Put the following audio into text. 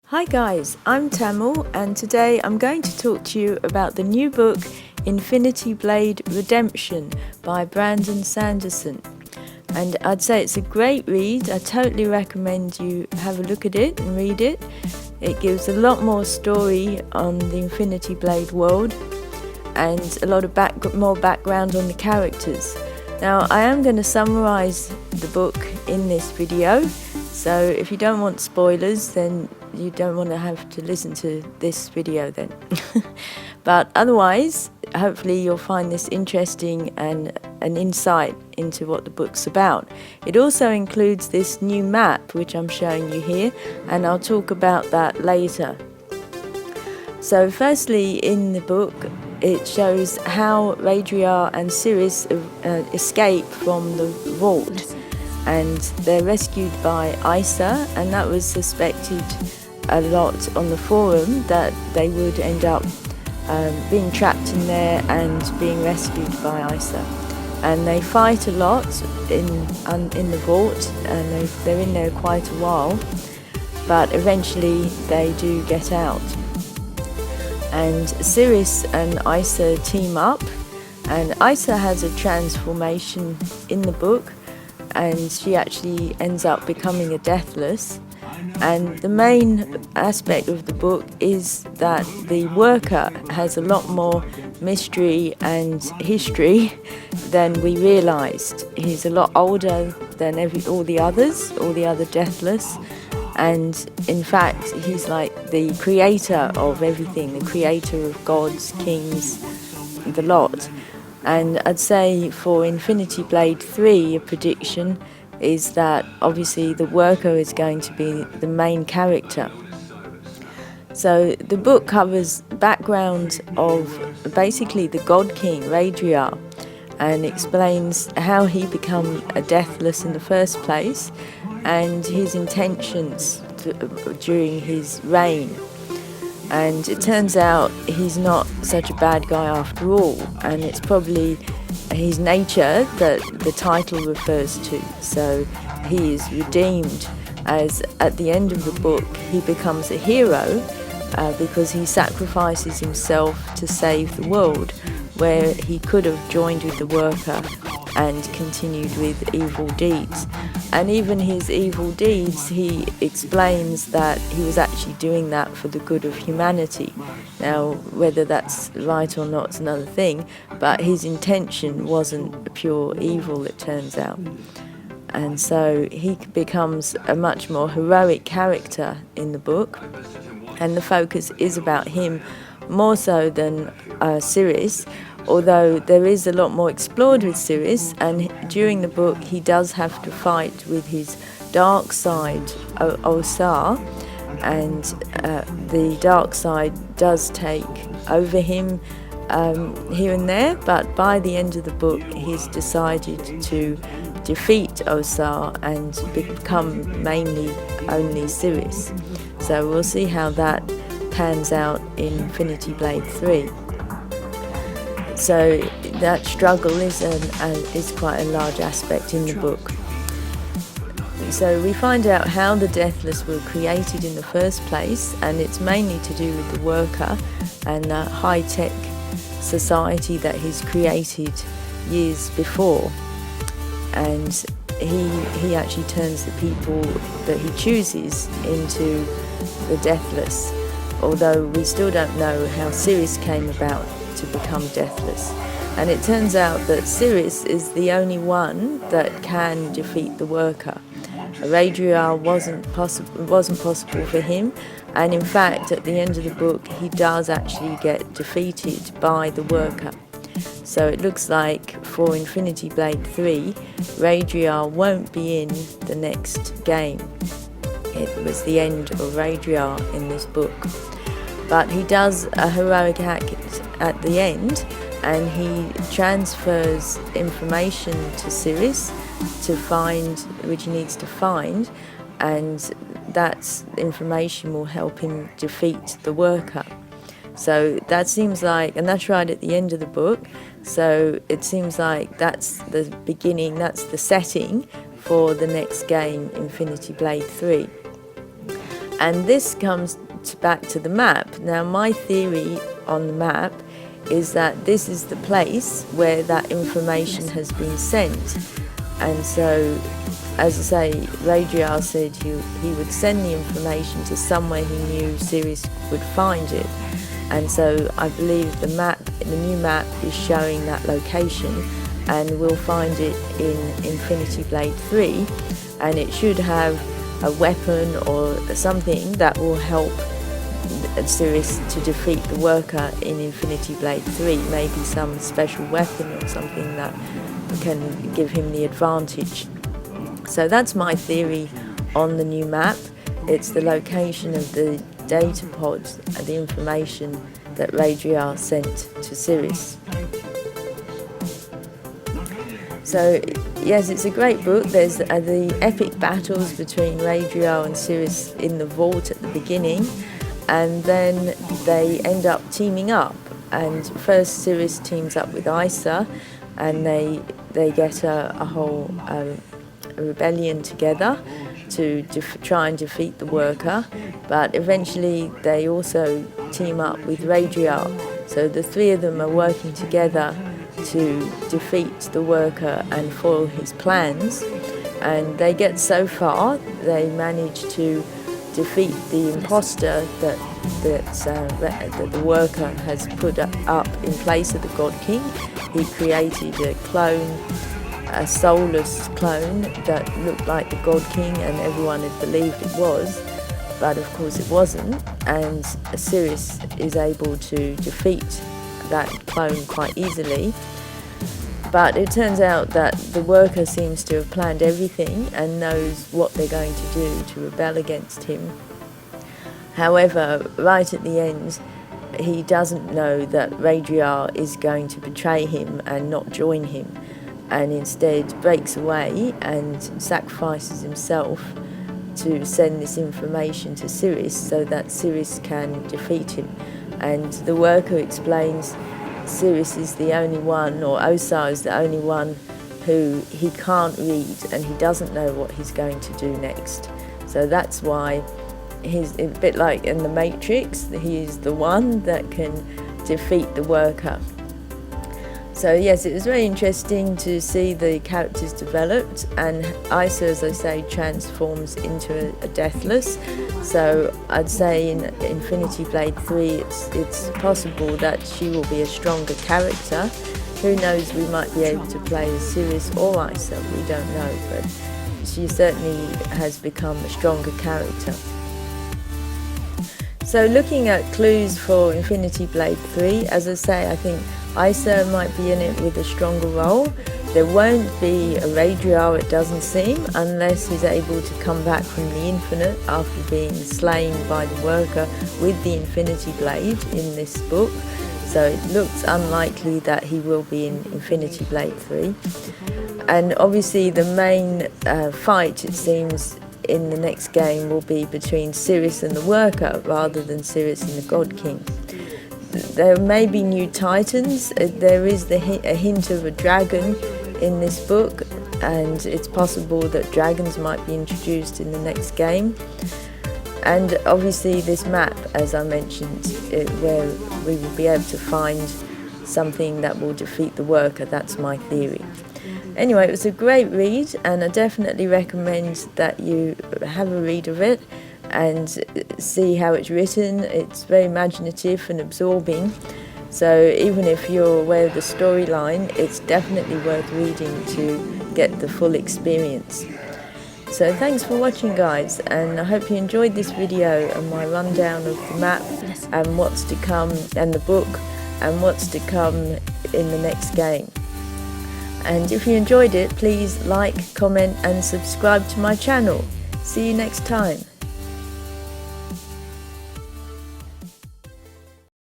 Hi guys, I'm Tamil and today I'm going to talk to you about the new book Infinity Blade Redemption by Brandon Sanderson. And I'd say it's a great read. I totally recommend you have a look at it and read it. It gives a lot more story on the Infinity Blade world and a lot of more background on the characters. Now I am going to summarize the book in this video, so if you don't want spoilers then you don't want to have to listen to this video then. But otherwise, hopefully you'll find this interesting and an insight into what the book's about. It also includes this new map which I'm showing you here, and I'll talk about that later. So firstly, in the book it shows how Radriar and Sirius escape from the vault, and they're rescued by Isa, and that was suspected a lot on the forum that they would end up being trapped in there and being rescued by Isa. And they fight a lot in the vault, and they're in there quite a while, but eventually they do get out. And Sirius and Isa team up, and Isa has a transformation in the book, and she actually ends up becoming a Deathless. And the main aspect of the book is that the worker has a lot more mystery and history than we realised. He's a lot older than all the other Deathless, and in fact he's like the creator of everything, the creator of gods, kings, the lot. And I'd say for Infinity Blade 3, a prediction is that obviously the worker is going to be the main character. So the book covers background of basically the God King, Radriar, and explains how he became a Deathless in the first place and his intentions during his reign. And it turns out he's not such a bad guy after all, and it's probably his nature that the title refers to. So he is redeemed, as at the end of the book he becomes a hero because he sacrifices himself to save the world, where he could have joined with the worker and continued with evil deeds. And even his evil deeds, he explains that he was actually doing that for the good of humanity. Now, whether that's right or not is another thing, but his intention wasn't pure evil, it turns out. And so he becomes a much more heroic character in the book, and the focus is about him more so than Sirius, although there is a lot more explored with Sirius, and during the book he does have to fight with his dark side, Osar, and the dark side does take over him here and there, but by the end of the book he's decided to defeat Osar and become mainly only Sirius. So we'll see how that pans out in Infinity Blade 3. So that struggle is quite a large aspect in the book. So we find out how the Deathless were created in the first place, and it's mainly to do with the worker and the high-tech society that he's created years before. And he actually turns the people that he chooses into the Deathless, although we still don't know how Sirius came about to become Deathless. And it turns out that Sirius is the only one that can defeat the worker. Radriar wasn't possible for him, and in fact at the end of the book he does actually get defeated by the worker. So it looks like for Infinity Blade 3, Radriar won't be in the next game. It was the end of Radriar in this book. But he does a heroic act at the end, and he transfers information to Sirius to find, which he needs to find, and that information will help him defeat the worker. So that seems like, and that's right at the end of the book, so it seems like that's the beginning, that's the setting for the next game, Infinity Blade 3. And this comes back to the map. Now, my theory on the map is that this is the place where that information has been sent. And so, as I say, Radriar said he would send the information to somewhere he knew Sirius would find it. And so I believe the new map is showing that location, and we'll find it in Infinity Blade 3, and it should have a weapon or something that will help Sirius to defeat the worker in Infinity Blade 3, maybe some special weapon or something that can give him the advantage. So that's my theory on the new map. It's the location of the data pods, the information that Radriar sent to Sirius. So yes, it's a great book. There's the epic battles between Radriar and Sirius in the vault at the beginning, and then they end up teaming up. And first Sirius teams up with Isa, and they get a whole rebellion together to try and defeat the worker, but eventually they also team up with Radriar. So the three of them are working together to defeat the worker and foil his plans, and they get so far they manage to defeat the imposter that the worker has put up in place of the God King. He created a clone, a soulless clone that looked like the God King, and everyone had believed it was, but of course it wasn't, and Sirius is able to defeat that clone quite easily. But it turns out that the worker seems to have planned everything and knows what they're going to do to rebel against him. However, right at the end, he doesn't know that Radriar is going to betray him and not join him, and instead breaks away and sacrifices himself to send this information to Sirius so that Sirius can defeat him. And the worker explains Sirius is the only one, or Osar is the only one, who he can't read, and he doesn't know what he's going to do next. So that's why he's a bit like in the Matrix, he's the one that can defeat the worker. So yes, it was very interesting to see the characters developed, and Isa, as I say, transforms into a Deathless. So I'd say in Infinity Blade 3 it's possible that she will be a stronger character. Who knows, we might be able to play as Sirius or Isa, we don't know, but she certainly has become a stronger character. So looking at clues for Infinity Blade 3, as I say, I think Isa might be in it with a stronger role. There won't be a Radriar, it doesn't seem, unless he's able to come back from the Infinite after being slain by the worker with the Infinity Blade in this book. So it looks unlikely that he will be in Infinity Blade 3. And obviously the main fight, it seems, in the next game will be between Sirius and the worker rather than Sirius and the God King. There may be new titans. There is a hint of a dragon in this book, and it's possible that dragons might be introduced in the next game. And obviously this map, as I mentioned, where we will be able to find something that will defeat the worker. That's my theory. Anyway, it was a great read, and I definitely recommend that you have a read of it and see how it's written. It's very imaginative and absorbing, so even if you're aware of the storyline, it's definitely worth reading to get the full experience. So thanks for watching, guys, and I hope you enjoyed this video and my rundown of the map and what's to come, and the book and what's to come in the next game. And if you enjoyed it, please like, comment and subscribe to my channel. See you next time.